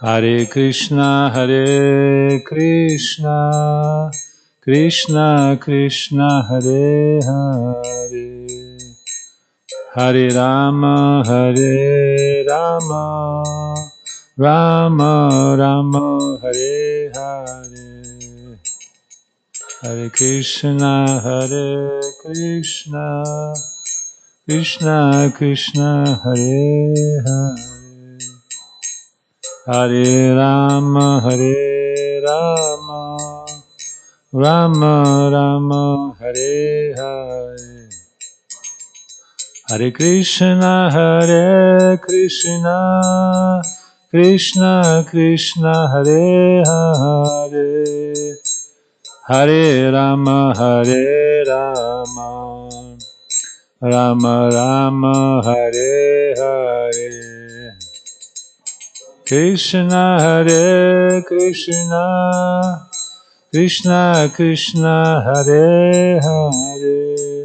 Hare Krishna, Krishna Krishna, Hare Hare, Hare Rama, Rama Rama, Hare Hare, Hare Krishna, Krishna Krishna, Hare Hare, Hare Rama, Rama Rama, Hare Hare, Hare Krishna, Krishna Krishna, Hare Hare, Hare Rama, Rama Rama, Hare Hare, Krishna, Krishna Krishna, Hare Hare,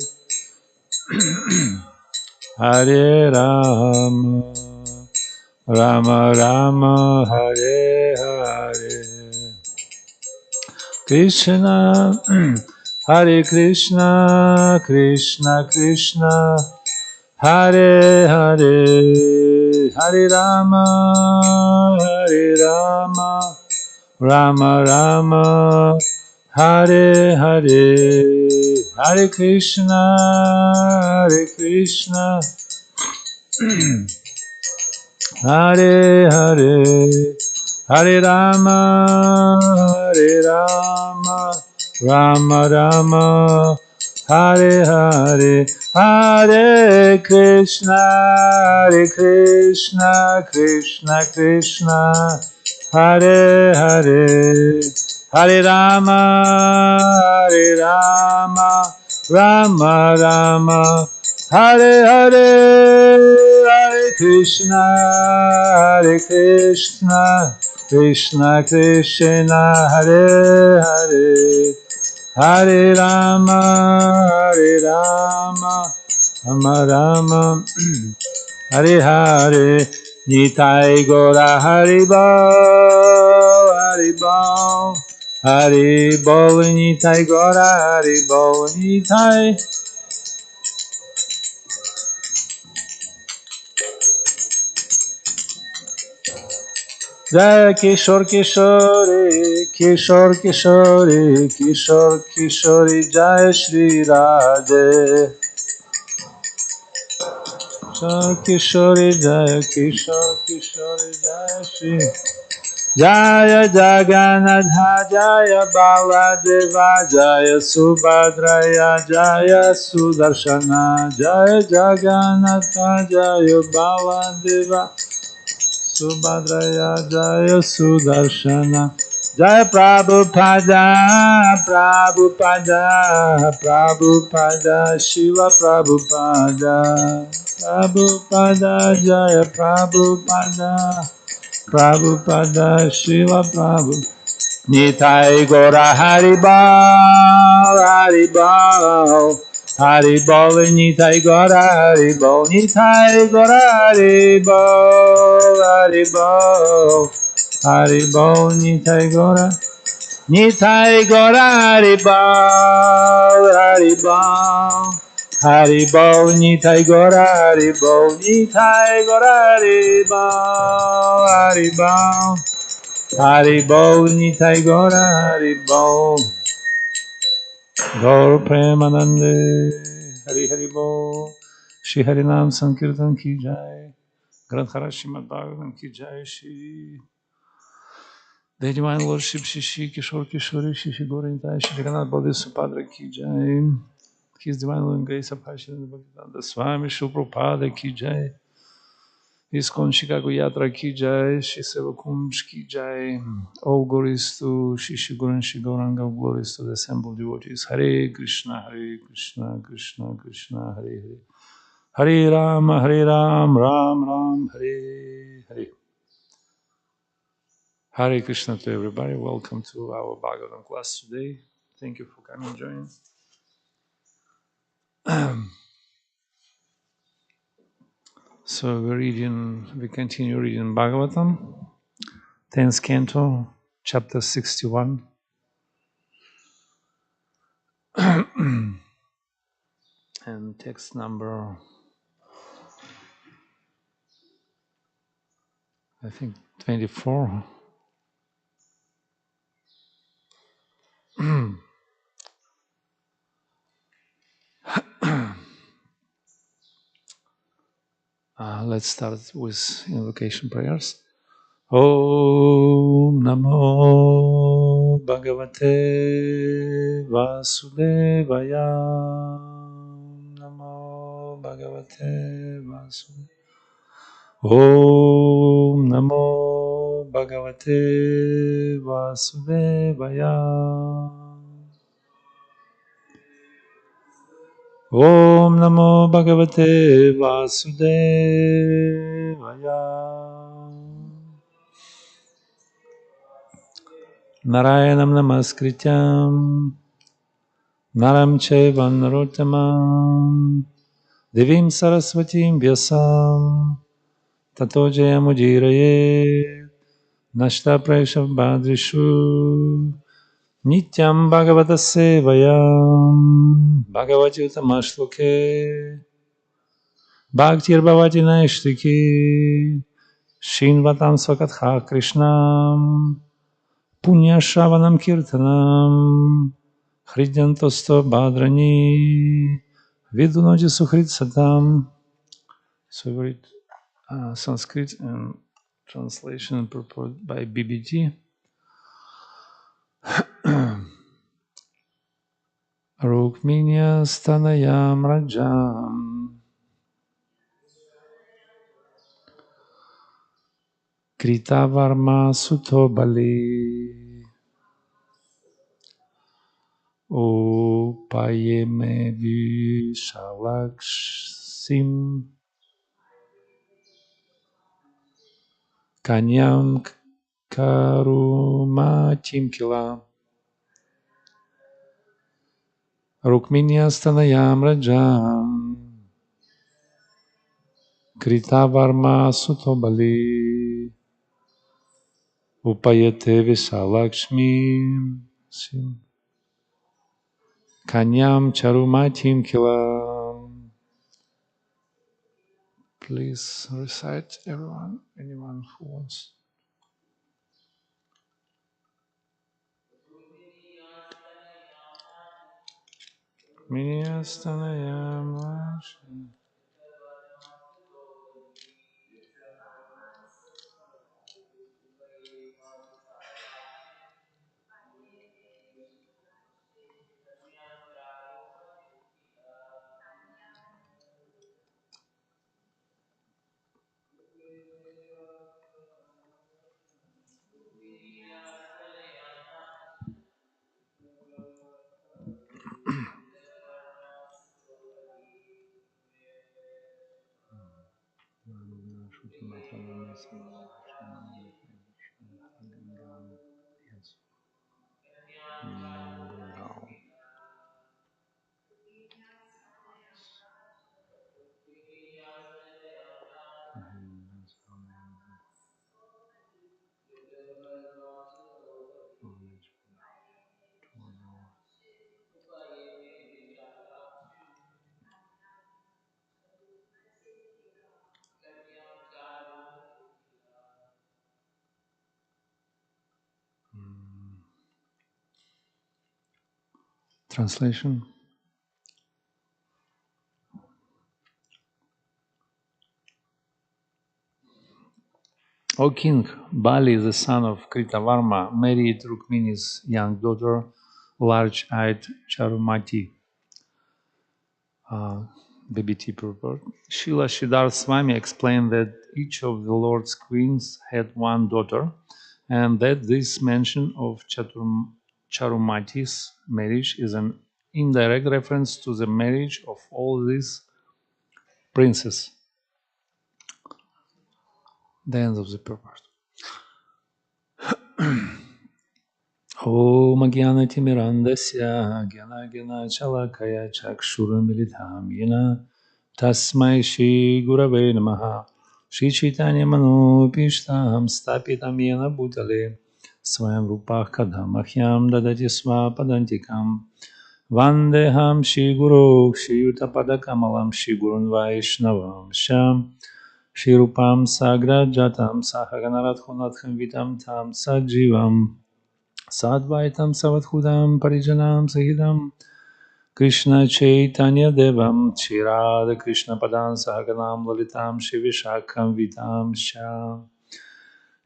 Hare Rama, Rama, Hare Hare, Krishna, Hare Krishna Krishna, Hare Hare, Hare Rama, Rama, Hare Hare, Hare Krishna, Hare Hare, Hare Rama, Rama, Hare Hare, Hare Krishna, Krishna, Hare Hare, Hare Rama, Hare Hare, Hare Krishna, Krishna, Hare Hare, Hare Rama, Rama, Hare Hare, Nitai Gora Hari Bol, Nitai Gora Hari Bol, Nitai. Jai Kishore, Kishore, Jai Shri Radhe. Kishore, Jai Shri. Jaya Jagannatha, Jaya Baladeva, Jaya Subhadraya, Jaya Sudarshana, Jaya Jagannatha, Jaya Baladeva, Subhadraya, Jaya Sudarshana, Jaya Prabhupada, Shiva Prabhupada, Jaya Prabhupada, Shiva Prabhu, Nitai Gora Haribol, Nitai Gora Haribol, Nitai Gora Haribol, Nitai Gora Haribol, Nitai Gora Haribol, Gaur Premanande, Haribol, Shri Harinam Sankirtan Ki Jai, Granthara Srimad Bhagavatam Ki Jai, Shri The Divine Lordship Shri Kishore, Shri Gorintai, Shri Jagannath Bodhisattva Ki Jai, His Divine Lord and Grace of Hashem Bhaktivedanta Swami Shri Prabhupada Ki Jai, ISKCON Chicago Yatra Ki Jai, Shri Sevakunj Ki Jai, all glories to Shri Guru and Shri Gauranga, glories to the assembled devotees. Hare Krishna, Krishna Krishna, Hare Hare. Hare Ram, Ram, Hare Hare. Hare Krishna to everybody. Welcome to our Bhagavatam class today. Thank you for coming and joining. So we continue reading Bhagavatam. 10th Canto, Chapter 61. And text number, I think, 24. Let's start with invocation prayers. Om Namo Bhagavate Vasudevaya. Namo Bhagavate Vasudevaya. Om Namo Bhagavate Vasudevaya. Om Namo Bhagavate Vasudevaya. Narayanam Namaskrityam Naram Chaiva Narottamam Devim Saraswatim Vyasam Tato Jayamudiraye Nashta Praishav Badrishu Nityam Bhagavata Sevayam Bhagavati Utamashloke Bhaktir Bhavati Naishtiki Shinvatam Swakatha Krishnam Punya Shravanam Kirtanam Hridyantosto Bhadrani Vidunoji Suhrit Satam. So we read Sanskrit and translation purport by BBG. Rukminya Stanayam Rajam Kritavarma Sutobali Upayeme Vishalakshim Kanyam Karumatim Kila Rukminya Stanayam Rajam Kritavarma Sutobali Upayate Vishalakshmi Kanyam Charumatim Kilam. Please recite anyone who wants. Minyastanayam Vashi. Translation. O king, Bali, the son of Kritavarma, married Rukmini's young daughter, large-eyed Charumati. BBT purport. Srila Siddharth Swami explained that each of the Lord's queens had one daughter, and that this mention of Charumati's marriage is an indirect reference to the marriage of all these princes. The end of the purport. Om Jnana Timirandasya Jnana Jnana Chalakaya Chakshura Militam Yena Tasmai Shri Gurave Namaha Shri Chaitanya Manopishtam Stapitam Yena Bhutale Swayam Rupah Kadamahyam Dadati Swapadantikam Vandeham Shri Guru Shri Yutapada Kamalam Shri Gurun Vaishnavam Sham Shri Rupam Sagra Jatam Sahaganarathunatham Vitam Tam Sajivam Sadvaitam Savadhudam Parijanam Sahidam Krishna Chaitanya Devam Shri Radha Krishna Padan Sahaganam Lalitam Shri Vishakam Vitam Sham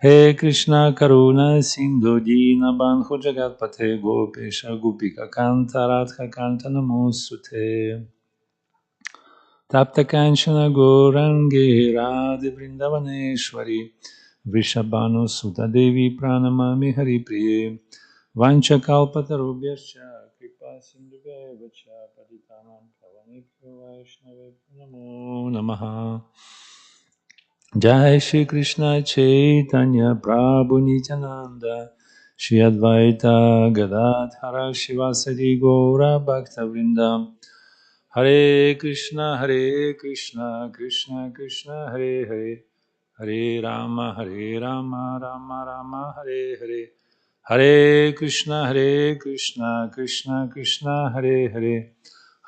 He Krishna Karuna Sindhu Dina Bandhu Jagatpate Gopesha Gopika Kanta Radha Kanta Namosute Tapta Kanchana Gorange Radhe Vrindavaneshwari Vrishabhanu Sutta Devi Pranamami Hari Priye Vancha Kalpatarubhyascha Kripa Sindhubheva Cha Patitanam Pavanekyo Vaishnavebhyo Namo Namaha Jai Shri Krishna Chaitanya Prabhu Nityananda Shri Advaita Gadadhara Shivasadi Gaura Bhakta Vrindam Hare Krishna Krishna Krishna Hare Hare Hare Rama Rama Rama Hare Hare Hare Krishna Krishna Krishna Hare Hare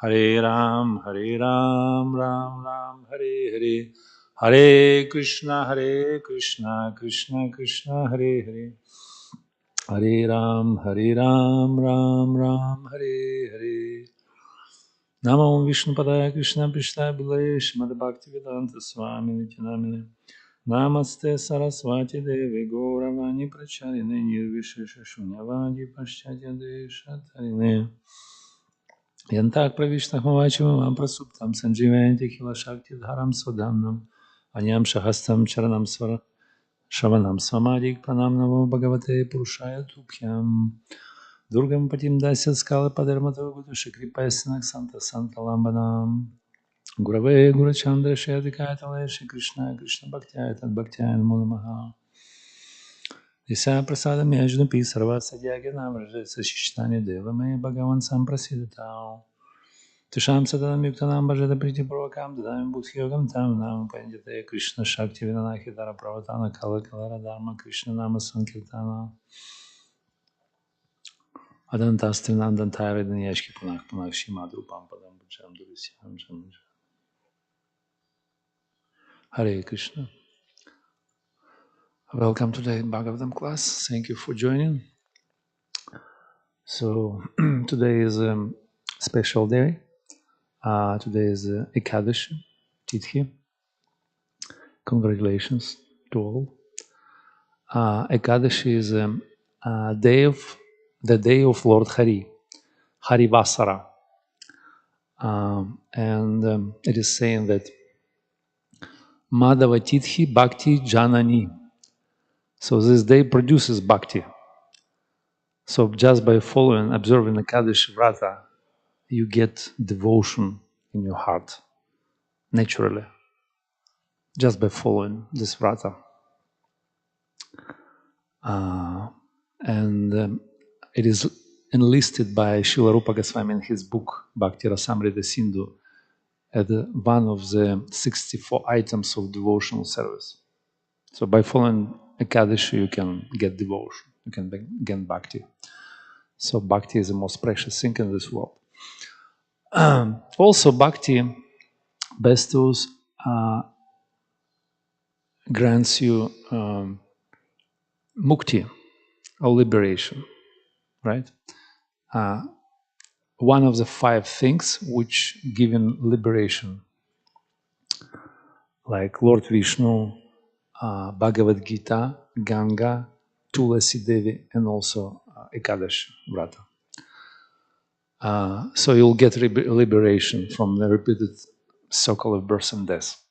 Hare Ram Ram Ram Hare Hare Hare Krishna Krishna Krishna Hare Hare Hare Ram Ram Ram Hare Hare Namo Vishnu Padaya Krishna Prishta Bilayesh Mad Bhakti Vedanta Swami Nityanamine Namaste Saraswati Devi Gauravani Pracharine Nirvishesha Shunyavadi Paschatya Deshatarine Yantak Pravishna Mavachimam Prasuptam Sanjivanti Khila Shakti Dharam Sodhamnam Anyam Shahastam Charanam Swara Shavanam Samadik Pranam Namo Bhagavate Purushaya Tubhyam Durgam Patim Dasya Skala Padarmata Gudu Shakripayasanak Santa Santa Lambanam Gurave Gurachandra Shadikatale Shri Krishna Bhaktya Tad Bhaktya Namo Namaha Disa Prasada Mejnupi Sarva Sadyagya Namraja Sashishtani Devame Bhagavan Samprasidata Tisham Sadanam Yuktanam Bhajada Priti Purvakam Dadam Bhuthyogam Tam Nam Pandite Krishna Shakti Vinanaki Dara Pravatana Kala Kalara Dharma Krishna Nama Sankirtana Adantastim Nandantara Danyashki Punak Punak Shimadrupam Padam Bhajam Durisyam Jam Hare Krishna. Welcome to the Bhagavatam class. Thank you for joining. So today is a special day. Today is Ekadashi, Tithi. Congratulations to all. Ekadashi is the day of Lord Hari, Hari Vasara. And it is saying that Madhava Tithi Bhakti Janani. So this day produces Bhakti. So just by following, observing Ekadashi Vrata, you get devotion in your heart, naturally, just by following this Vrata. And it is enlisted by Srila Rupa Goswami in his book, Bhakti Rasamrita Sindhu, as one of the 64 items of devotional service. So by following Ekadashi, you can get devotion, you can gain Bhakti. So Bhakti is the most precious thing in this world. Also, Bhakti bestows, grants you mukti, or liberation, right? One of the 5 things which give liberation, like Lord Vishnu, Bhagavad Gita, Ganga, Tulasi Devi, and also Ekadash Vrata. So you'll get liberation from the repeated cycle of birth and death.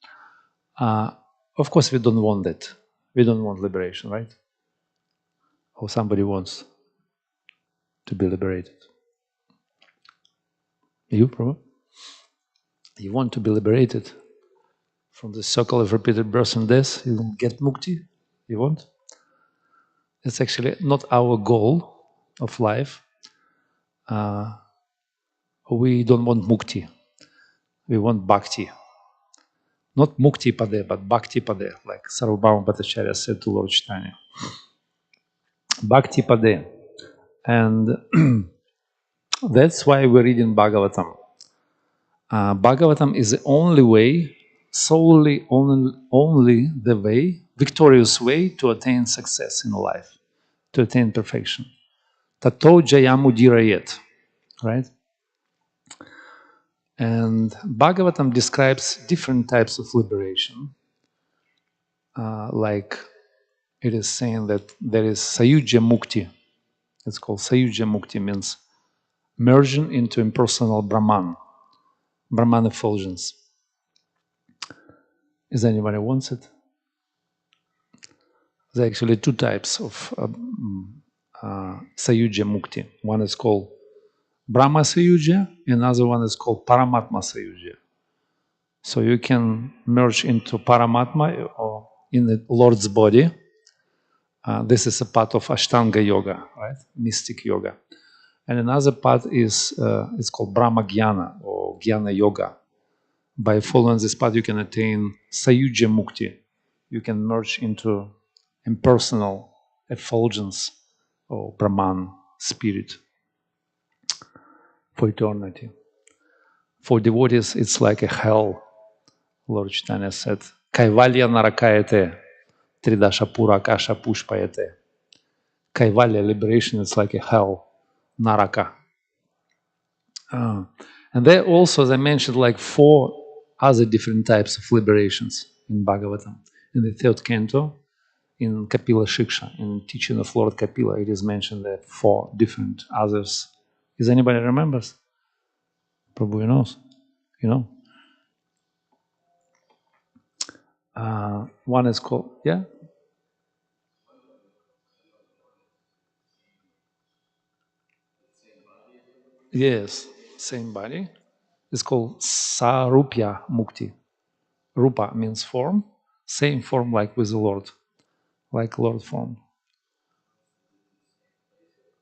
Of course, we don't want that. We don't want liberation, right? Or somebody wants to be liberated. You, Prabhu? You want to be liberated from the cycle of repeated birth and death? You will get mukti? You want? It's actually not our goal of life. We don't want mukti. We want bhakti. not Mukti Pade, but Bhakti Pade, like Sarvabhauma Bhattacharya said to Lord Chaitanya. Bhakti Pade. And that's why we read in Bhagavatam. Bhagavatam is the only way, solely only the way, victorious way to attain success in life, to attain perfection. Tato jayamudirayet, right? And Bhagavatam describes different types of liberation. Like it is saying that there is Sayuja Mukti. It's called Sayuja Mukti, means merging into impersonal Brahman, Brahman effulgence. Is anybody wants it? There are actually two types of Sayuja Mukti. One is called Brahma Sayuja, another one is called Paramatma Sayuja. So you can merge into Paramatma or in the Lord's body. This is a part of Ashtanga Yoga, right? Mystic Yoga. And another part is it's called Brahma Jnana or Jnana Yoga. By following this path, you can attain Sayuja Mukti. You can merge into impersonal effulgence or Brahman spirit for eternity. For devotees, it's like a hell. Lord Chaitanya said, Kaivalya narakayate, tridasha pura kasha pushpayate. Kaivalya, liberation, is like a hell, naraka. And there also, they mentioned like 4 other different types of liberations in Bhagavatam. In the 3rd canto, in Kapila Shiksha, in teaching of Lord Kapila, it is mentioned that 4 different others. Is anybody remembers? Prabhu knows. You know? One is called, yeah? Yes, same body. It's called Sarupya Mukti. Rupa means form, same form like with the Lord, like Lord form.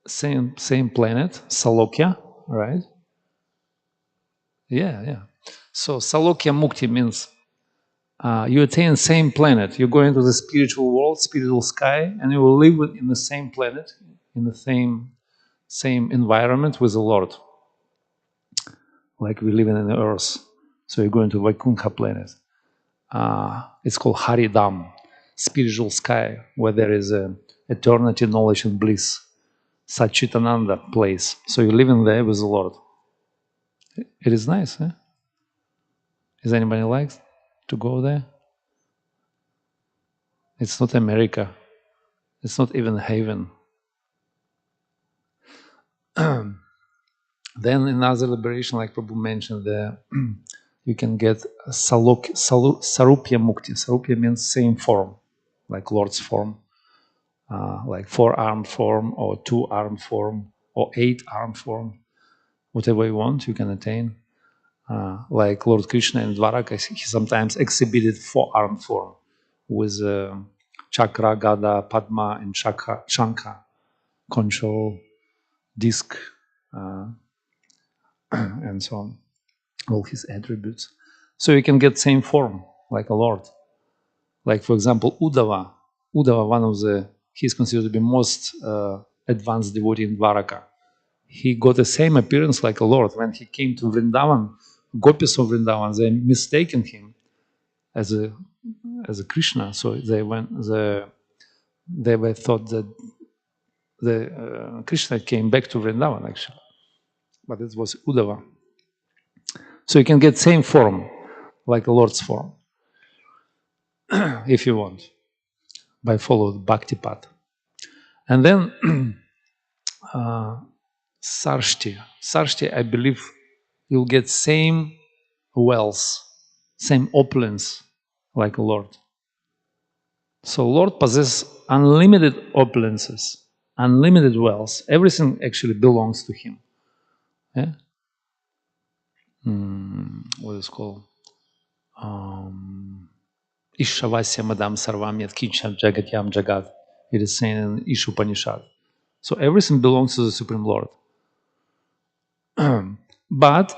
Same planet, Salokya, right? Yeah. So Salokya Mukti means you attain same planet. You go into the spiritual world, spiritual sky, and you will live in the same planet, in the same environment with the Lord, like we live in the Earth. So you go into Vaikuntha planet. It's called Haridam, spiritual sky, where there is eternity, knowledge, and bliss. Satchitananda place. So you live in there with the Lord. It is nice, eh? Is anybody like to go there? It's not America. It's not even heaven. Then another liberation, like Prabhu mentioned, you can get Sarupya Mukti. Sarupya means same form, like Lord's form, like 4-armed form or 2-armed form or 8-armed form. Whatever you want, you can attain. Like Lord Krishna in Dwaraka, he sometimes exhibited 4-armed form with chakra, gada, padma, and shankha, control, disc, and so on, all his attributes. So you can get same form, like a Lord. Like, for example, Uddhava, one of he's considered to be most advanced devotee in Dwaraka. He got the same appearance like a Lord. When he came to Vrindavan, gopis of Vrindavan, they mistaken him as a Krishna. So they were thought that the Krishna came back to Vrindavan actually, but it was Uddhava. So you can get same form, like a Lord's form, if you want, by following Bhakti path. And then Sarshti, I believe you'll get same wealth, same opulence like a Lord. So Lord possesses unlimited opulences, unlimited wealth. Everything actually belongs to Him. Yeah? What is it called? Ishavasya Madam Sarvam Yat Kincham Jagat Yam Jagat. It is saying in Ishupanishad. So everything belongs to the Supreme Lord. But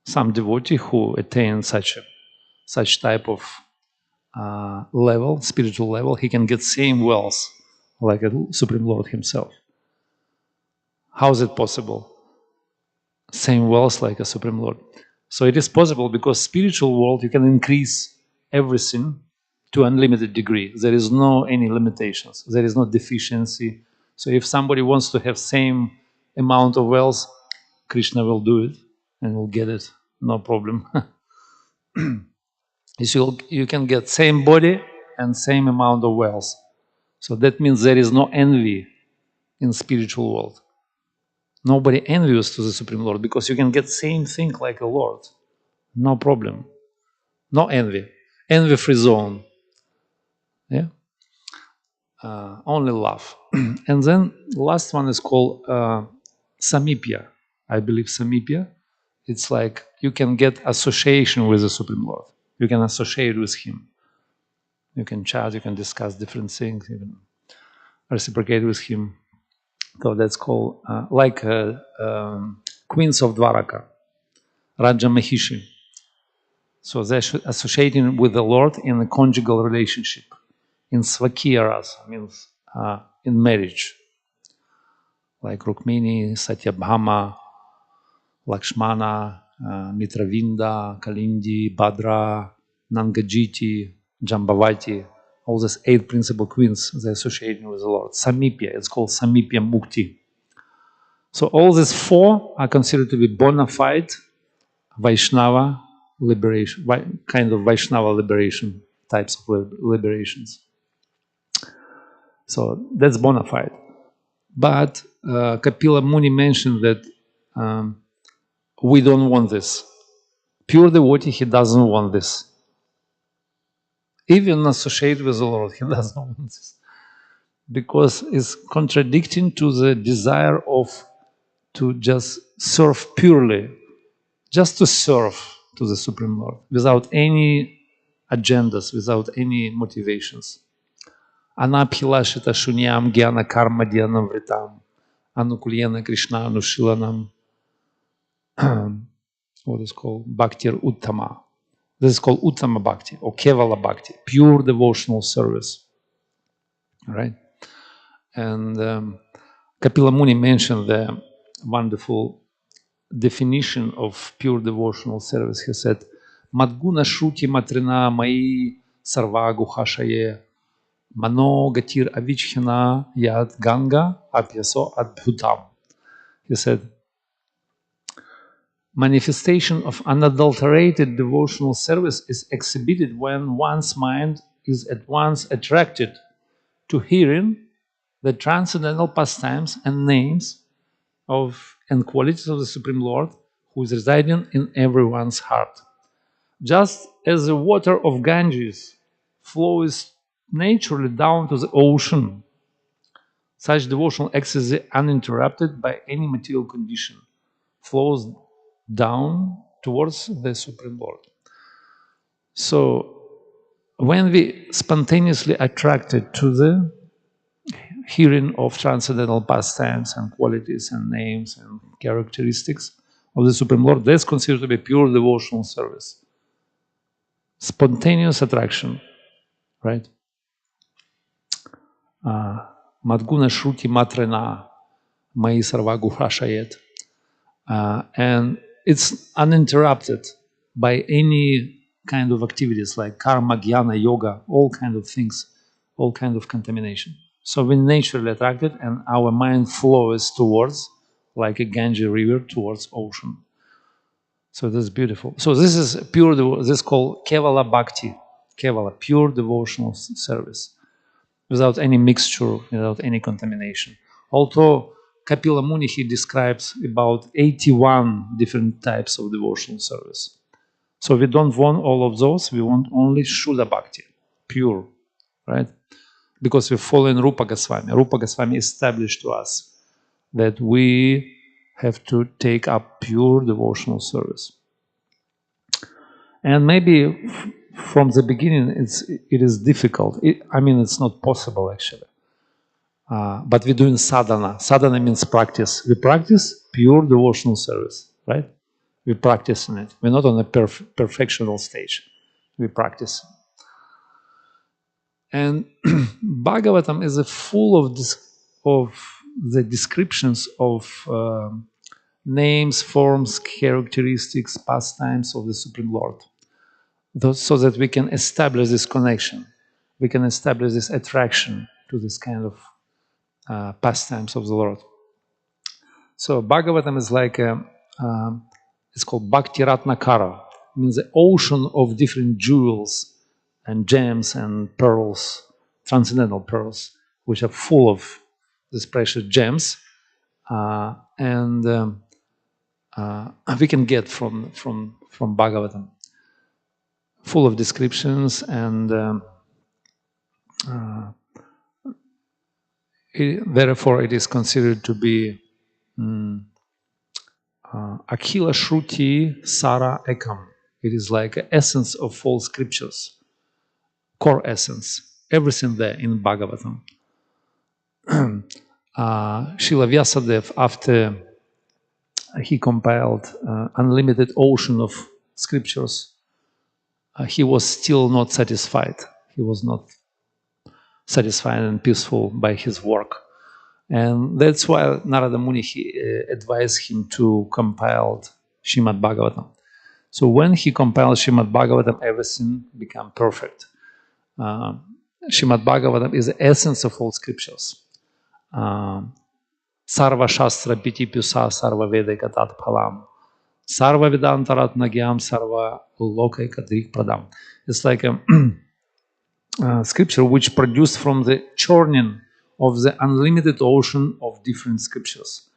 some devotee who attain such a such type of level, spiritual level, he can get same wealth like a Supreme Lord himself. How is it possible? Same wealth like a Supreme Lord. So it is possible because spiritual world you can increase everything to unlimited degree. There is no any limitations. There is no deficiency. So if somebody wants to have same amount of wealth, Krishna will do it and will get it, no problem. You can get same body and same amount of wealth. So that means there is no envy in spiritual world. Nobody envious to the Supreme Lord because you can get same thing like a Lord. No problem. No envy. Envy-free zone. Yeah. Only love. And then last one is called Samipya. I believe Samipya. It's like you can get association with the Supreme Lord. You can associate with Him. You can chat, you can discuss different things, you can reciprocate with Him. So that's called like Queens of Dwaraka, Raja Mahishi. So they're associating with the Lord in a conjugal relationship, in Svakiya rasa, means in marriage. Like Rukmini, Satyabhama, Lakshmana, Mitravinda, Kalindi, Bhadra, Nangajiti, Jambavati, all these 8 principal queens, they're associating with the Lord. Samipya, it's called Samipya Mukti. So all these 4 are considered to be bona fide Vaishnava liberation, kind of Vaishnava liberation, types of liberations. So that's bona fide. But Kapila Muni mentioned that we don't want this. Pure devotee, he doesn't want this. Even associated with the Lord, he doesn't want this. Because it's contradicting to the desire of to just serve purely, just to serve to the Supreme Lord, without any agendas, without any motivations. Anabhilashita shunyam gyana karma dhyanam vritam anukulyena krishna anushilanam. What is called Bhaktir Uttama. This is called Uttama Bhakti or Kevala Bhakti, pure devotional service. All right? And Kapila Muni mentioned the wonderful definition of pure devotional service. He said, Madguna Shruti Matrina Mai Sarva Guhashaye Mano Gatir Avichhina Yad Ganga Apyaso Adbhutam. He said, manifestation of unadulterated devotional service is exhibited when one's mind is at once attracted to hearing the transcendental pastimes and names of and qualities of the Supreme Lord who is residing in everyone's heart. Just as the water of Ganges flows naturally down to the ocean, such devotional ecstasy, uninterrupted by any material condition, flows down towards the Supreme Lord. So when we spontaneously attracted to the hearing of transcendental pastimes and qualities and names and characteristics of the Supreme Lord, that's considered to be pure devotional service. Spontaneous attraction, right? Madguna Shruti Matrena Mai Sarva Guhashayet. And it's uninterrupted by any kind of activities like karma, jnana, yoga, all kind of things, all kind of contamination. So we're naturally attracted and our mind flows towards, like a Ganges river, towards ocean. So this is beautiful. So this is pure, this is called Kevala Bhakti, Kevala, pure devotional service, without any mixture, without any contamination. Although Kapila Muni, he describes about 81 different types of devotional service. So we don't want all of those, we want only Shuddha Bhakti, pure, right? Because we follow in Rupa Goswami. Rupa Goswami established to us that we have to take up pure devotional service. And maybe from the beginning it is difficult. It's not possible actually. But we're doing sadhana. Sadhana means practice. We practice pure devotional service, right? We're practicing it. We're not on a perfectional stage. we practice. And Bhagavatam is full of the descriptions of names, forms, characteristics, pastimes of the Supreme Lord, so that we can establish this connection. We can establish this attraction to this kind of pastimes of the Lord. So Bhagavatam is like it's called Bhakti Ratnakara, means the ocean of different jewels and gems and pearls, transcendental pearls, which are full of these precious gems, and we can get from Bhagavatam, full of descriptions, and therefore it is considered to be Akhila Shruti Sara Ekam. It is like an essence of all scriptures, core essence, everything there in Bhagavatam. Srila Vyasadeva, after he compiled unlimited ocean of scriptures, he was still not satisfied. He was not satisfied and peaceful by his work. And that's why Narada Muni advised him to compile Srimad Bhagavatam. So when he compiled Srimad Bhagavatam, everything became perfect. Srimad Bhagavatam is the essence of all scriptures. Sarva Shastra Piti Pyusa Sarva Vedika Tat Phalam Sarva Vedantarat Nagyam Sarva Lokaika Drik Pradam. It's like a scripture which produced from the churning of the unlimited ocean of different scriptures.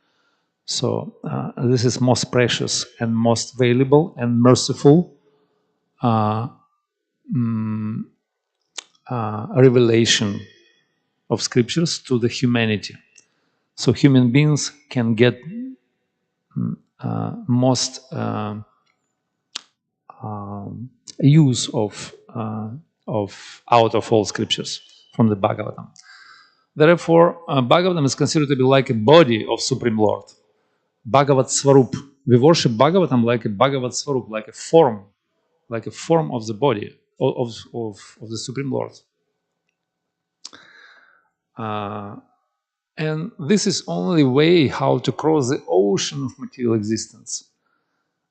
So this is most precious and most valuable and merciful revelation of scriptures to the humanity. So human beings can get most use of out of all scriptures from the Bhagavatam. Therefore, Bhagavatam is considered to be like a body of Supreme Lord. Bhagavat Svarup. We worship Bhagavatam like a Bhagavat Svarup, like a form of the body of the Supreme Lord. And this is only way how to cross the ocean of material existence,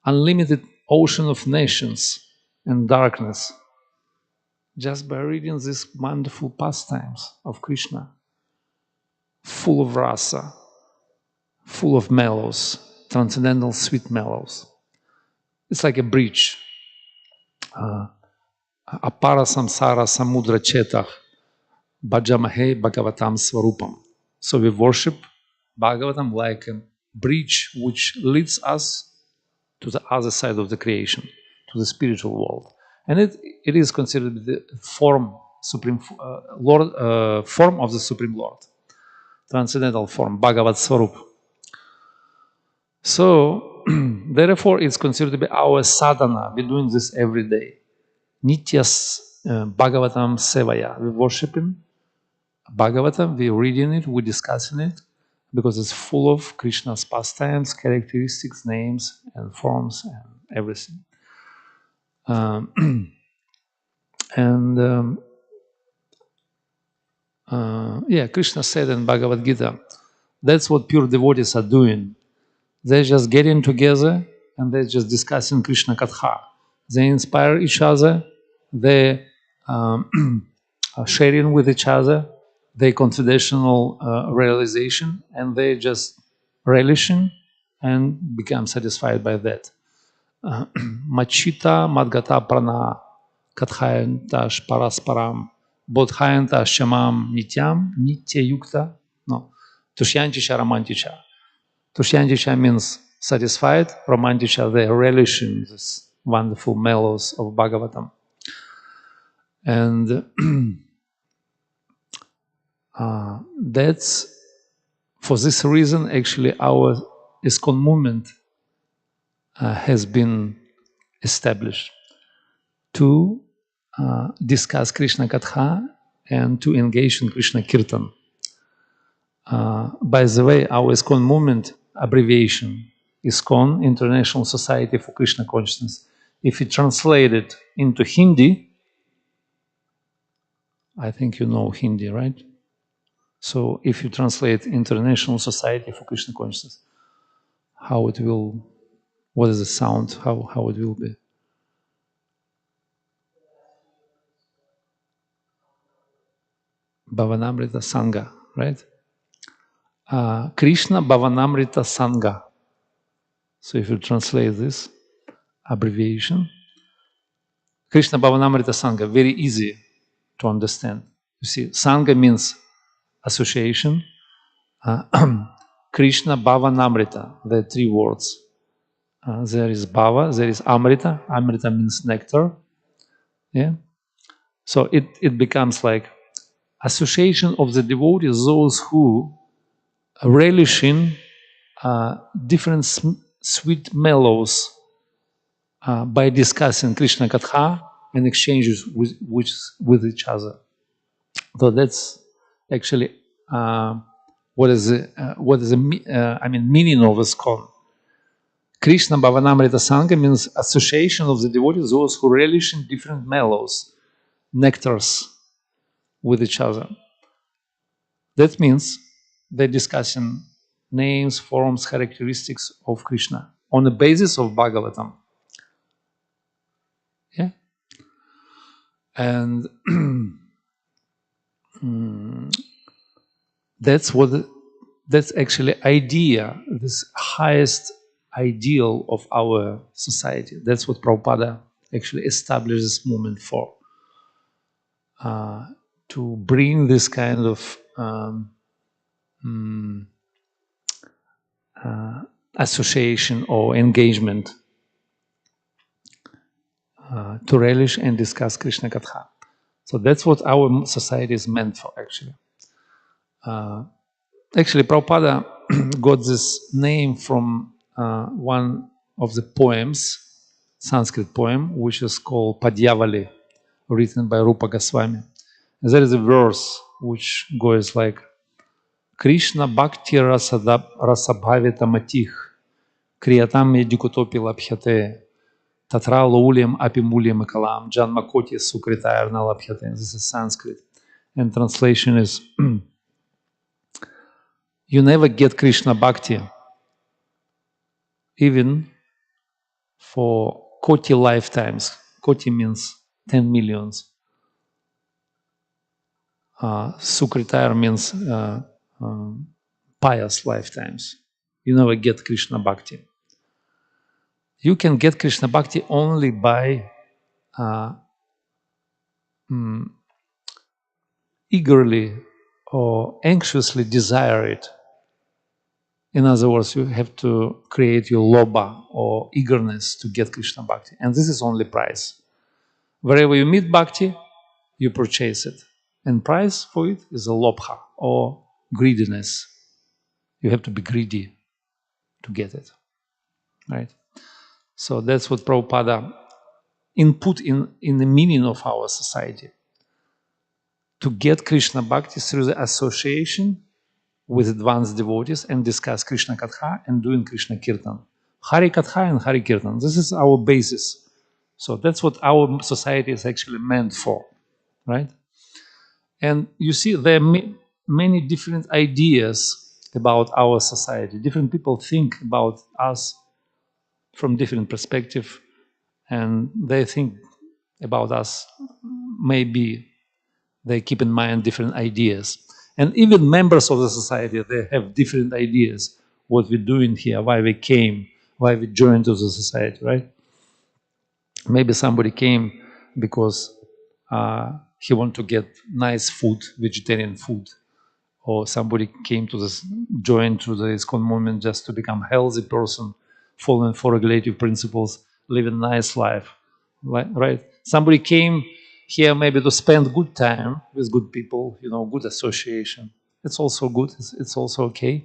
unlimited ocean of nations and darkness, just by reading these wonderful pastimes of Krishna, full of rasa, full of mellows, transcendental sweet mellows. It's like a bridge. Apara samsara samudra chetah bhajamahe bhagavatam svarupam. So we worship Bhagavatam like a bridge which leads us to the other side of the creation, to the spiritual world. And it is considered the form of the Supreme Lord, transcendental form, Bhagavat Swarup. So, therefore, it's considered to be our sadhana. We're doing this every day. Nityas Bhagavatam Sevaya. We worship Him. Bhagavatam, we're reading it, we're discussing it, because it's full of Krishna's pastimes, characteristics, names, and forms, and everything. Krishna said in Bhagavad Gita, that's what pure devotees are doing. They're just getting together and they're just discussing Krishna Katha. They inspire each other, they sharing with each other their confidential realization, and they just relishing and become satisfied by that. Machita Madgata Prana Kathayantash Parasparam Bodhayantash Shamam Nityam Nitya Yukta. No. Tushyantisha Ramanticha. Tushyantisha means satisfied, Romanticha, they relish in this wonderful mellows of Bhagavatam. And that's, for this reason, actually, our ISKCON movement has been established to discuss Krishna Katha and to engage in Krishna Kirtan. By the way, our ISKCON movement abbreviation, ISKCON, International Society for Krishna Consciousness, if you translate it into Hindi, I think you know Hindi, right? So if you translate International Society for Krishna Consciousness, how it will, what is the sound, how it will be? Bhavanamrita Sangha, right? Krishna Bhavanamrita Sangha. So if you translate this abbreviation, Krishna Bhavanamrita Sangha, very easy to understand. You see, Sangha means association. Krishna Bhavanamrita, the three words. There is Bhava, there is Amrita. Amrita means nectar. Yeah. So it becomes like association of the devotees, those who relish in different sweet mellows by discussing Krishna Katha and exchanges with each other. So that's actually what is the meaning of this con. Krishna Bhavanamrita Sangha means association of the devotees, those who relish in different mellows, nectars with each other. That means they're discussing names, forms, characteristics of Krishna on the basis of Bhagavatam. Yeah? And that's actually idea, this highest ideal of our society. That's what Prabhupada actually established this movement for. To bring this kind of association or engagement to relish and discuss Krishna Katha. So that's what our society is meant for, actually. Actually, Prabhupada got this name from one of the poems, Sanskrit poem, which is called Padyavali, written by Rupa Goswami. And there is a verse which goes like, Krishna bhakti rasabhavita matih, kriyatam medikutopi labhyate, tatra lauliam apimuliam kalam, janmakoti sukritayar na labhyate. This is Sanskrit. And translation is, you never get Krishna bhakti, even for koti lifetimes. Koti means 10 millions. Sukritayar means pious lifetimes. You never get Krishna bhakti. You can get Krishna bhakti only by eagerly or anxiously desire it. In other words, you have to create your lobha or eagerness to get Krishna bhakti. And this is only price. Wherever you meet bhakti, you purchase it. And price for it is a lobha or greediness. You have to be greedy to get it. Right? So that's what Prabhupada input in the meaning of our society. To get Krishna bhakti through the association with advanced devotees and discuss Krishna Katha and doing Krishna Kirtan. Hari Katha and Hari Kirtan. This is our basis. So that's what our society is actually meant for, right? And you see, there are many different ideas about our society. Different people think about us from different perspectives, and they think about us, maybe they keep in mind different ideas. And even members of the society, they have different ideas, what we're doing here, why we came, why we joined to the society, right? Maybe somebody came because he want to get nice food, vegetarian food, or somebody came to this, joined to the ISKCON movement just to become a healthy person, following four regulative principles, live a nice life, right? Somebody came here maybe to spend good time with good people, good association. It's also good, it's also okay.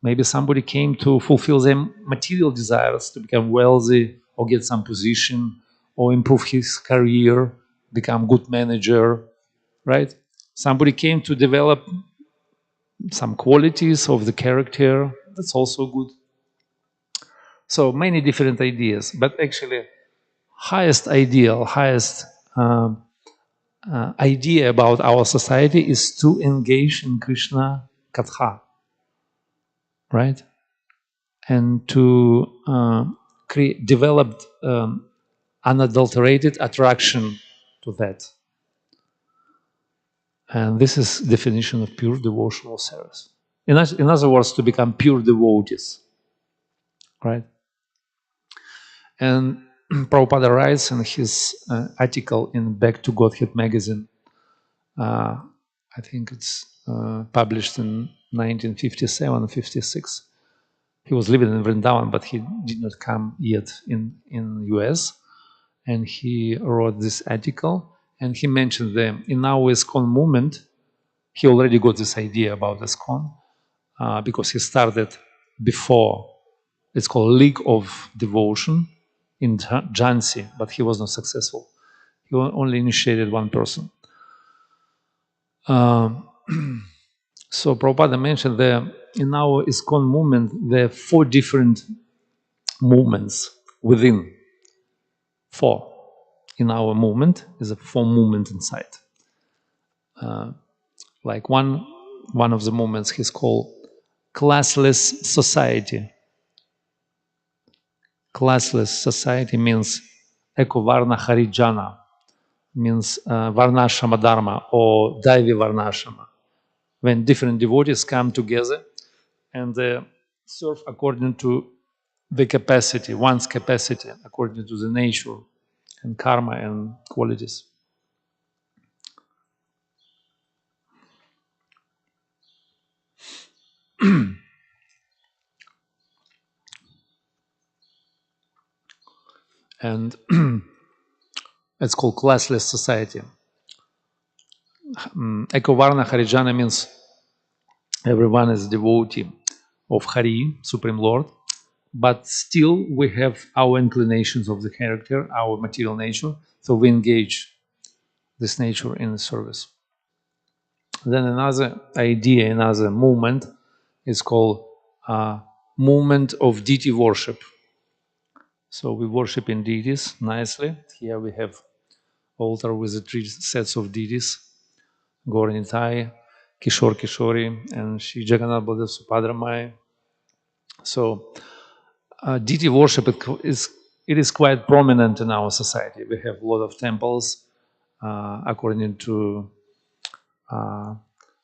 Maybe somebody came to fulfill their material desires, to become wealthy or get some position or improve his career, become good manager, right? Somebody came to develop some qualities of the character. That's also good. So many different ideas, but actually highest ideal, highest idea about our society is to engage in Krishna Katha, right? And to develop unadulterated attraction to that. And this is definition of pure devotional service. In other words, to become pure devotees, right? And Prabhupada writes in his article in Back to Godhead magazine, I think it's published in 1957, 56. He was living in Vrindavan, but he did not come yet in US. And he wrote this article, and he mentioned in our ISKCON movement, he already got this idea about ISKCON because he started before. It's called League of Devotion in Jhansi, but he was not successful. He only initiated one person. So Prabhupada mentioned that in our ISKCON movement, there are 4 different movements within. 4. In our movement is a 4 movement inside. Like one of the movements he's called classless society. Classless society means Ekovarna Harijana, means Varnashama Dharma or Daivi Varnashama. When different devotees come together and they serve according to the capacity, one's capacity, according to the nature and karma and qualities. And it's called classless society. Ekovarna Harijana means everyone is a devotee of Hari, Supreme Lord, but still we have our inclinations of the character, our material nature, so we engage this nature in the service. Then another idea, another movement is called movement of deity worship. So we worship in deities nicely. Here we have altar with the 3 sets of deities, Gaur Nitai, Kishore Kishori, and Shri Jagannath Baladev Subhadra Mai. So deity worship is quite prominent in our society. We have a lot of temples. According to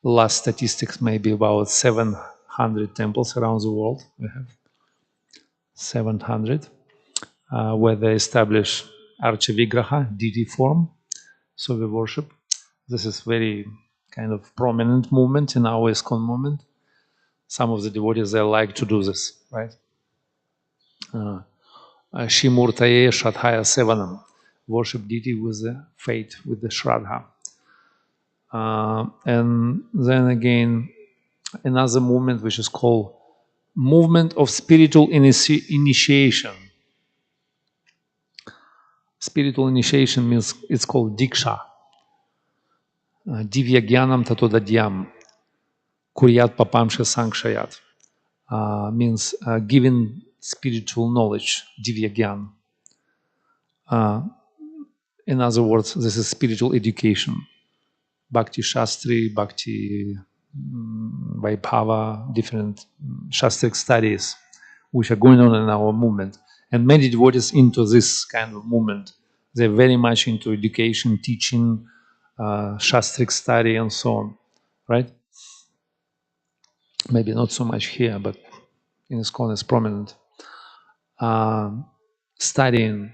last statistics, maybe about 700 temples around the world. We have 700 where they establish Archa Vigraha, deity form. So we worship. This is very kind of prominent movement in our ISKCON movement. Some of the devotees, they like to do this, right? Shimurtaye Shraddhaya Sevanam, worship deity with the faith, with the Shraddha. And then again, another movement which is called movement of spiritual initiation. Spiritual initiation means it's called Diksha. Divya Gyanam Tatodadhyam, Kuryat Papamsha Sankshayat. Means giving spiritual knowledge, Divya Gyan. In other words, this is spiritual education. Bhakti Shastri, Bhakti Vaibhava, different Shastric studies which are going on in our movement. And many devotees into this kind of movement. They're very much into education, teaching, Shastric study, and so on, right? Maybe not so much here, but in ISKCON it's prominent. Studying,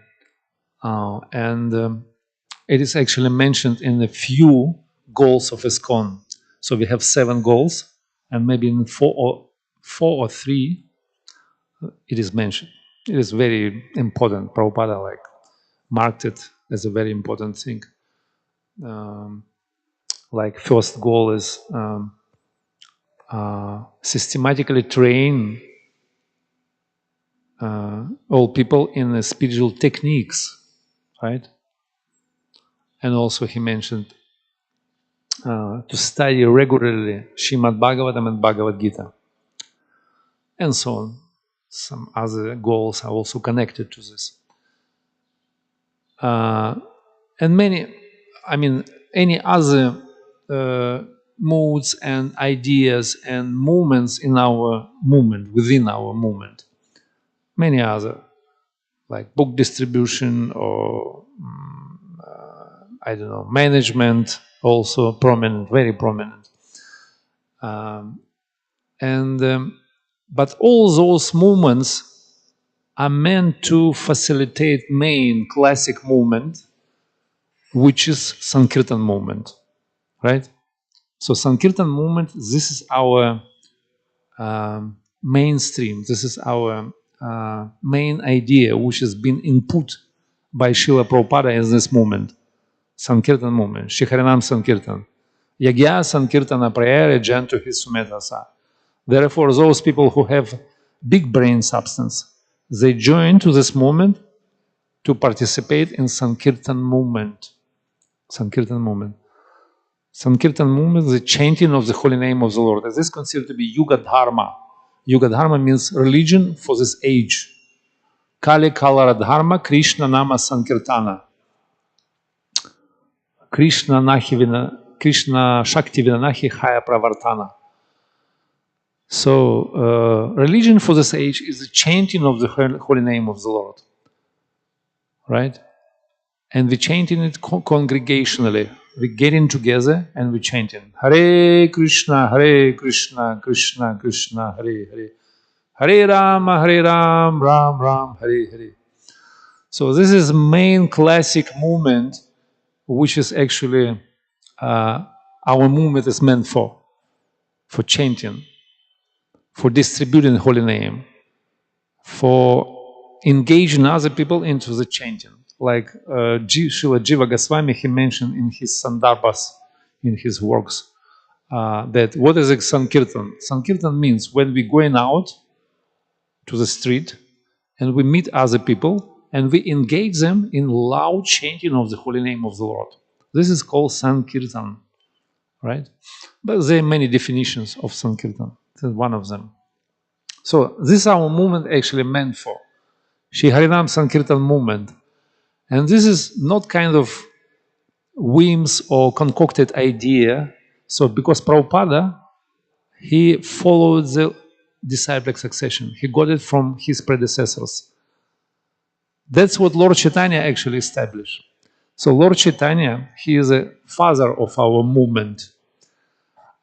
and it is actually mentioned in a few goals of ISKCON. So we have 7 goals, and maybe in 4 or 3 it is mentioned. It is very important. Prabhupada marked it as a very important thing. Like first goal is systematically train all people in the spiritual techniques, right? And also he mentioned to study regularly Srimad Bhagavatam and Bhagavad Gita, and so on. Some other goals are also connected to this. and many, I mean, any other moods and ideas and movements in our movement, within our movement. Many other, like book distribution or I don't know, management, also prominent, very prominent. But all those movements are meant to facilitate main classic movement, which is Sankirtan movement, right? So Sankirtan movement, this is our mainstream, this is our main idea, which has been input by Srila Prabhupada in this movement, Sankirtan movement, Shri Harinam Sankirtan. Yagya Sankirtana Prayare Jantu Hisumetasa. Therefore, those people who have big brain substance, they join to this movement to participate in Sankirtan movement. Sankirtan movement. Sankirtan movement is the chanting of the holy name of the Lord. This is considered to be Yuga Dharma. Yuga Dharma means religion for this age. Kali Kalara Dharma, Krishna Nama Sankirtana. Krishna Shakti Vinanahi Haya Pravartana. So, religion for this age is the chanting of the holy name of the Lord. Right? And we're chanting it congregationally. We're getting together and we're chanting Hare Krishna, Krishna Krishna, Hare Hare. Hare Ram, Ram, Hare Hare. So this is main classic movement, which is actually our movement is meant for chanting, for distributing the holy name, for engaging other people into the chanting. Like Srila Jiva Goswami, he mentioned in his Sandarbhas, in his works, that what is a Sankirtan? Sankirtan means when we're going out to the street and we meet other people and we engage them in loud chanting of the holy name of the Lord. This is called Sankirtan, right? But there are many definitions of Sankirtan. This is one of them. So this is our movement actually meant for. Shri Harinam Sankirtan movement. And this is not kind of whims or concocted idea. So because Prabhupada, he followed the disciplic succession. He got it from his predecessors. That's what Lord Chaitanya actually established. So Lord Chaitanya, he is a father of our movement.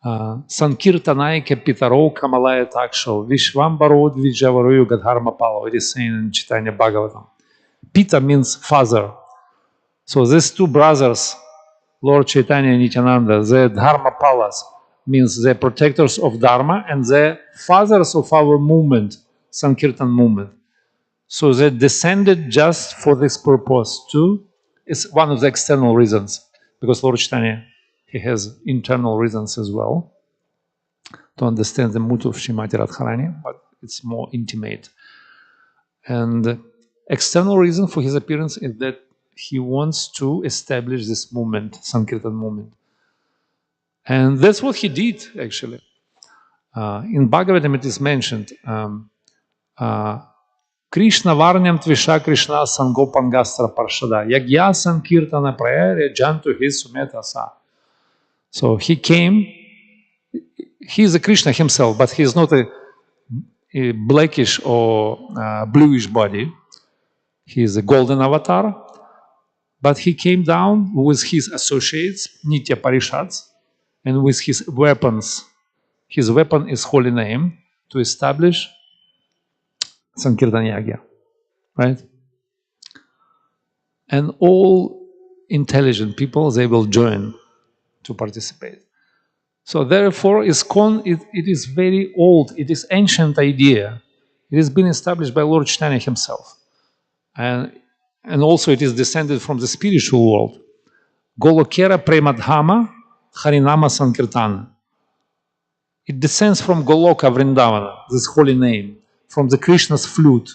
Sankirtanaike Pitaro Kamalaya Taksho Vishvambaro Dvijavaruyu Gadharma Palo. It is saying in Chaitanya Bhagavatam. Pita means father. So these two brothers, Lord Chaitanya and Nityananda, the Dharma Palas, means the protectors of Dharma and the fathers of our movement, Sankirtan movement. So they descended just for this purpose too. It's one of the external reasons, because Lord Chaitanya, he has internal reasons as well to understand the mood of Srimati Radharani, but it's more intimate. And external reason for his appearance is that he wants to establish this movement, Sankirtan movement. And that's what he did, actually. In Bhagavatam it is mentioned, Krishna Varnyam Tvisha Krishna Sangopangastra Parshada Yagya Sankirtana Prayare Jantu Hisumeta Sa. So he came, he is a Krishna himself, but he is not a blackish or bluish body. He is a golden avatar. But he came down with his associates, Nitya Parishads, and with his weapons. His weapon is holy name to establish Sankirtan Yagya, right? And all intelligent people, they will join to participate. So therefore, ISKCON, it is very old, it is ancient idea. It has been established by Lord Chaitanya himself. And also it is descended from the spiritual world. Golokera Premadhama Harinama Sankirtana. It descends from Goloka Vrindavana, this holy name, from the Krishna's flute.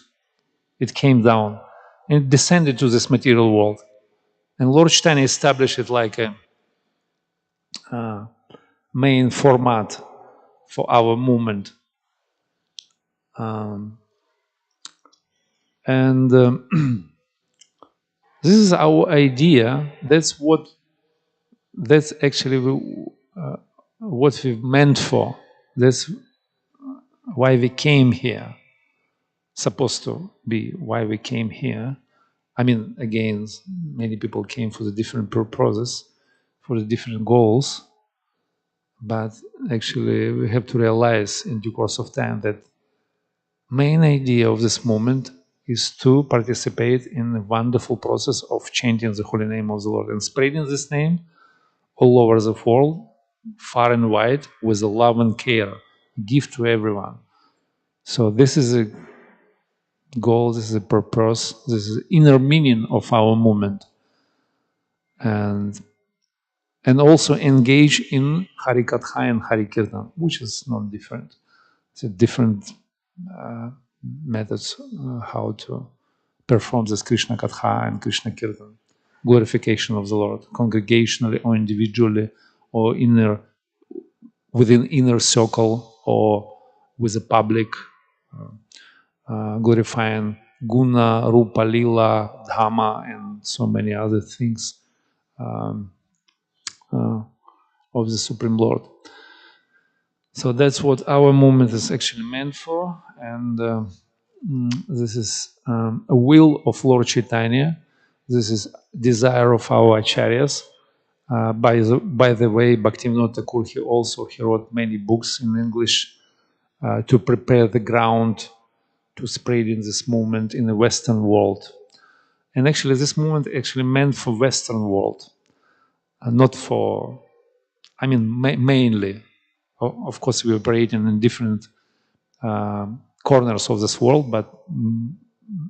It came down and it descended to this material world. And Lord Chaitanya established it like a main format for our movement. This is our idea. That's actually what we've meant for. That's why we came here. Supposed to be why we came here. I mean, again, many people came for the different purposes, for the different goals. But actually, we have to realize in due course of time that main idea of this moment is to participate in the wonderful process of chanting the holy name of the Lord and spreading this name all over the world, far and wide, with a love and care, give to everyone. So this is a goal, this is a purpose, this is the inner meaning of our movement. And also engage in Harikatha and Harikirtan, which is not different. It's a different methods how to perform this Krishna Katha and Krishna Kirtan, glorification of the Lord, congregationally or individually, or within inner circle, or with the public, glorifying Guna, Rupa, Lila, Dhamma, and so many other things of the Supreme Lord. So that's what our movement is actually meant for, and this is a will of Lord Chaitanya. This is desire of our acharyas. By the way, Bhaktivinoda Thakur, he wrote many books in English to prepare the ground to spread in this movement in the Western world. And actually, this movement actually meant for Western world, not for, I mean, mainly. Of course, we operate in different corners of this world, but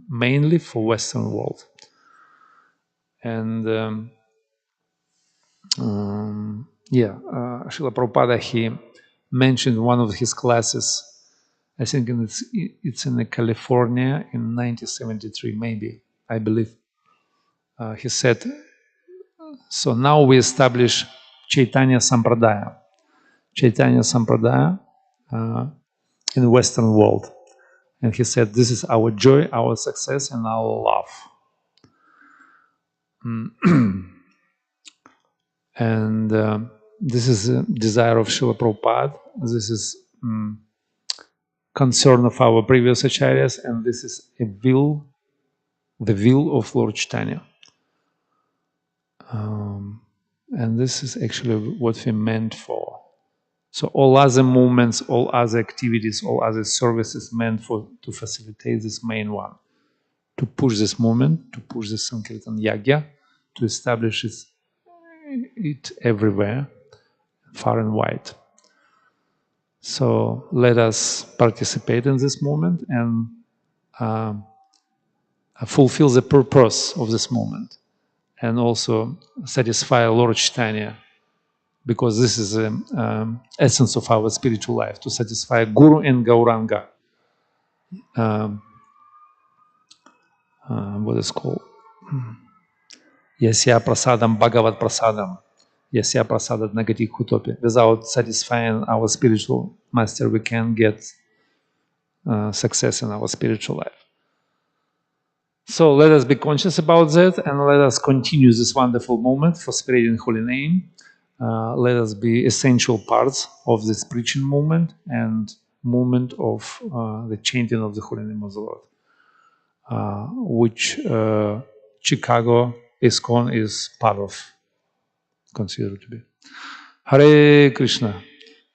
mainly for Western world. And Srila Prabhupada, he mentioned one of his classes. I think it's in California in 1973, maybe, I believe. He said, so now we establish Chaitanya Sampradaya. Chaitanya Sampradaya in the Western world. And he said, this is our joy, our success, and our love. And this is a desire of Srila Prabhupada. This is concern of our previous acharyas, and this is the will of Lord Chaitanya. And this is actually what we meant for. So all other movements, all other activities, all other services meant to facilitate this main one, to push this movement, to push this Sankirtan Yagya, to establish it everywhere, far and wide. So let us participate in this moment and fulfill the purpose of this moment, and also satisfy Lord Chaitanya, because this is the essence of our spiritual life, to satisfy Guru and Gauranga. What is called? Yasya prasadam bhagavat prasadam. Yasya prasadat nagati kutopi. Without satisfying our spiritual master, we can't get success in our spiritual life. So let us be conscious about that, and let us continue this wonderful moment for spreading holy name. Let us be essential parts of this preaching movement and movement of the chanting of the holy name of the Lord, which Chicago ISKCON is part of, considered to be. Hare Krishna.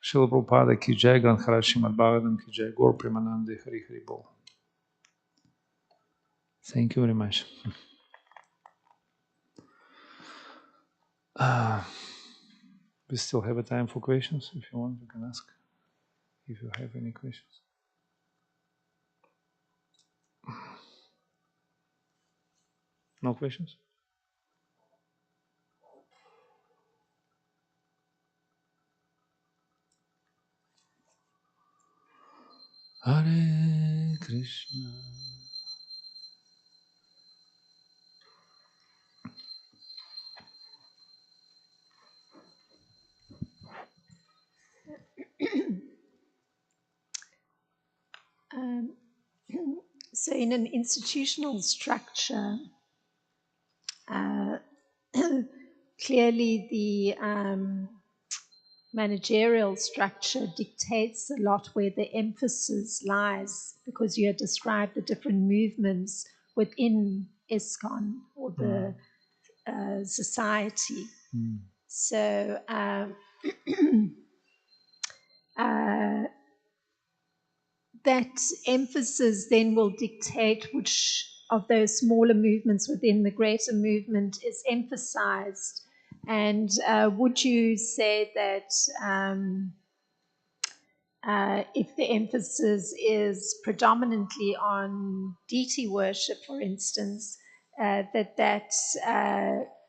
Srila Prabhupada ki jai, Granthara Srimad Bhagavatam ki jai, Gaur Premanande, Hari Hari Bol. Thank you very much. We still have a time for questions. If you want, you can ask if you have any questions. No questions? Hare Krishna. So in an institutional structure, clearly the managerial structure dictates a lot where the emphasis lies, because you had described the different movements within ISKCON or the society. So that emphasis then will dictate which of those smaller movements within the greater movement is emphasized. And would you say that if the emphasis is predominantly on deity worship, for instance, that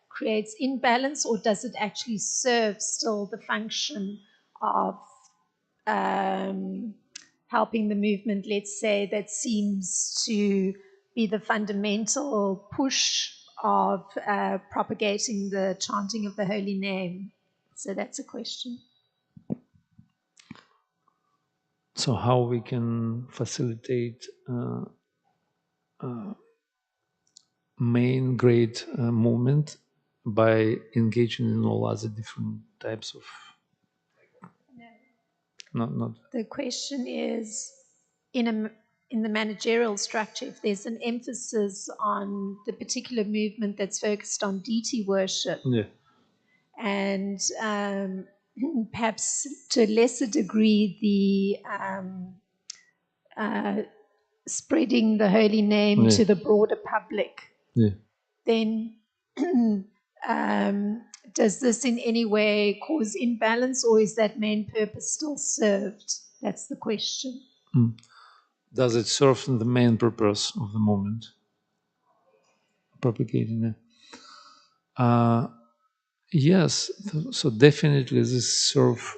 creates imbalance, or does it actually serve still the function of helping the movement, let's say, that seems to be the fundamental push of propagating the chanting of the holy name? So that's a question. So how we can facilitate main great movement by engaging in all other different types of not The question is, in the managerial structure, if there's an emphasis on the particular movement that's focused on deity worship, and perhaps to a lesser degree the spreading the holy name to the broader public, then does this in any way cause imbalance, or is that main purpose still served? That's the question. Does it serve the main purpose of the movement, propagating it? Yes, so definitely this serve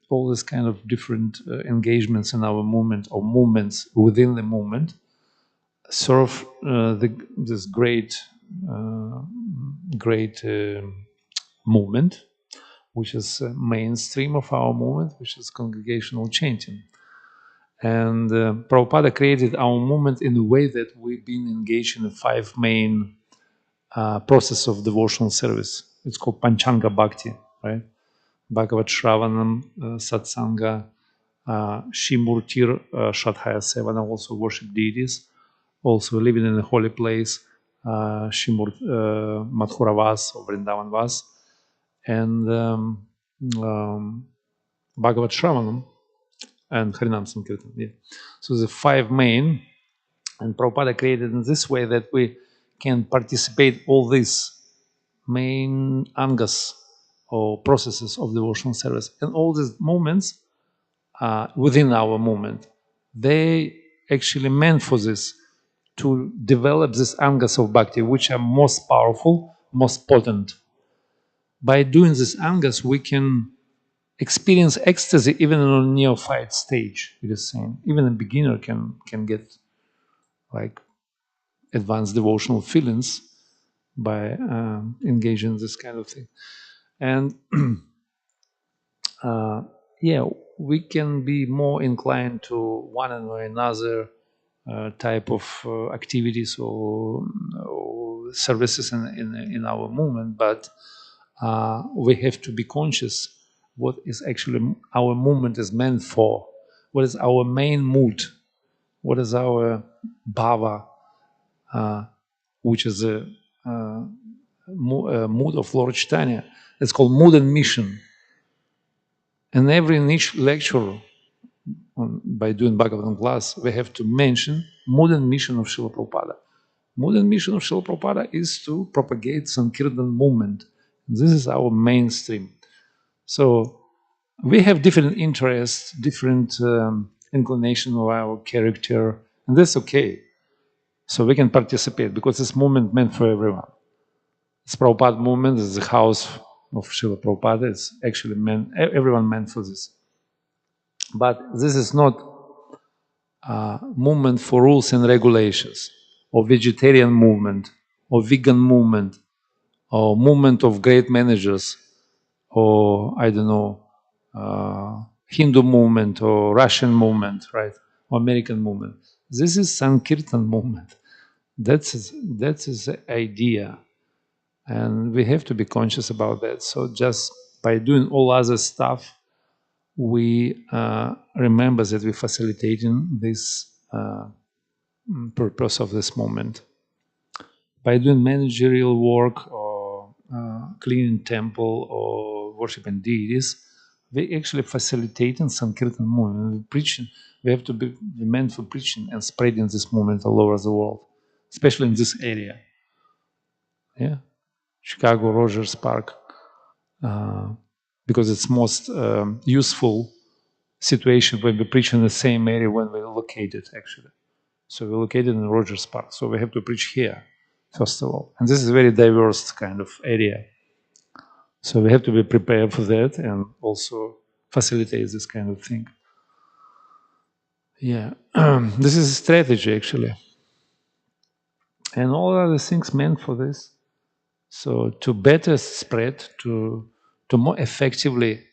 all this kind of different engagements in our movement, or movements within the movement, serve this great movement, which is mainstream of our movement, which is congregational chanting. And Prabhupada created our movement in a way that we've been engaged in the 5 main process of devotional service. It's called Panchanga Bhakti, right? Bhagavat Shravanam, Satsanga, Shimurtir, Shadhaya Sevana, also worship deities, also living in a holy place, Shimur, Mathura Vas or Vrindavan Vas, and Bhagavat Shravanam and Harinam Sankirtan. Yeah. So the 5 main, and Prabhupada created in this way that we can participate all these main angas or processes of devotional service, and all these moments within our movement, they actually meant for this, to develop these angas of bhakti, which are most powerful, most potent. By doing these angas, we can experience ecstasy even on a neophyte stage. It is saying even a beginner can get like advanced devotional feelings by engaging in this kind of thing. And yeah, we can be more inclined to one or another type of activities or services in our movement, but we have to be conscious what is actually our movement is meant for. What is our main mood? What is our bhava, which is a mood of Lord Chaitanya? It's called mood and mission. And every niche lecture by doing Bhagavatam class, we have to mention mood and mission of Srila Prabhupada. Mood and mission of Srila Prabhupada is to propagate Sankirtan movement. This is our mainstream. So we have different interests, different inclination of our character, and that's okay. So we can participate because this movement meant for everyone. This Prabhupada movement is the house of Srila Prabhupada. It's actually meant, everyone meant for this. But this is not a movement for rules and regulations, or vegetarian movement, or vegan movement, or movement of great managers, or I don't know, Hindu movement, or Russian movement, right, or American movement. This is Sankirtan movement. That's his idea. And we have to be conscious about that. So just by doing all other stuff, we remember that we're facilitating this purpose of this moment. By doing managerial work or cleaning temple or worshiping deities, we actually facilitating Sankirtan movement. We preaching. We have to be meant for preaching and spreading this movement all over the world, especially in this area. Yeah, Chicago, Rogers Park, because it's most useful situation when we preach in the same area when we're located, actually. So we're located in Rogers Park, so we have to preach here, first of all. And this is a very diverse kind of area. So we have to be prepared for that and also facilitate this kind of thing. Yeah, this is a strategy, actually. And all other things meant for this. So to better spread, to more effectively,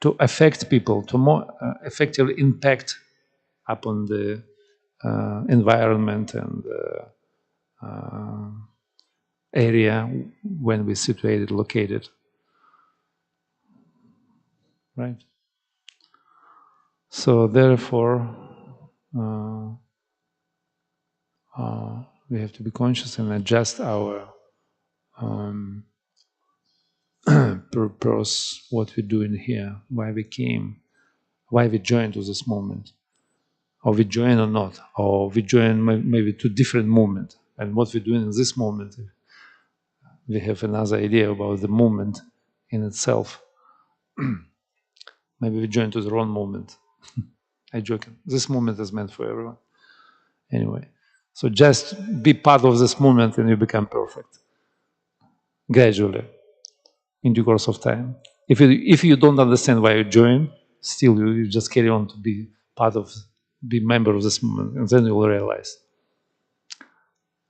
to affect people, to more effectively impact upon the environment and area when we're situated, located, right? So therefore, we have to be conscious and adjust our purpose, what we're doing here, why we came, why we joined to this moment, or we join or not, or we join maybe to different movement, and what we're doing in this moment, we have another idea about the movement in itself. Maybe we join to the wrong movement. I joke. This movement is meant for everyone. Anyway, so just be part of this movement and you become perfect. Gradually, in due course of time. If you don't understand why you join, still you just carry on to be part of, be member of this movement, and then you will realize.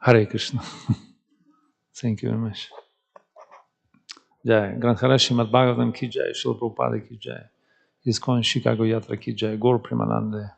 Hare Krishna. Thank you very much. Jai. Granthara Srimad Bhagavatam ki jai. Srila Prabhupada ki jai. ISKCON Chicago Yatra ki jai. Gaur Premanande.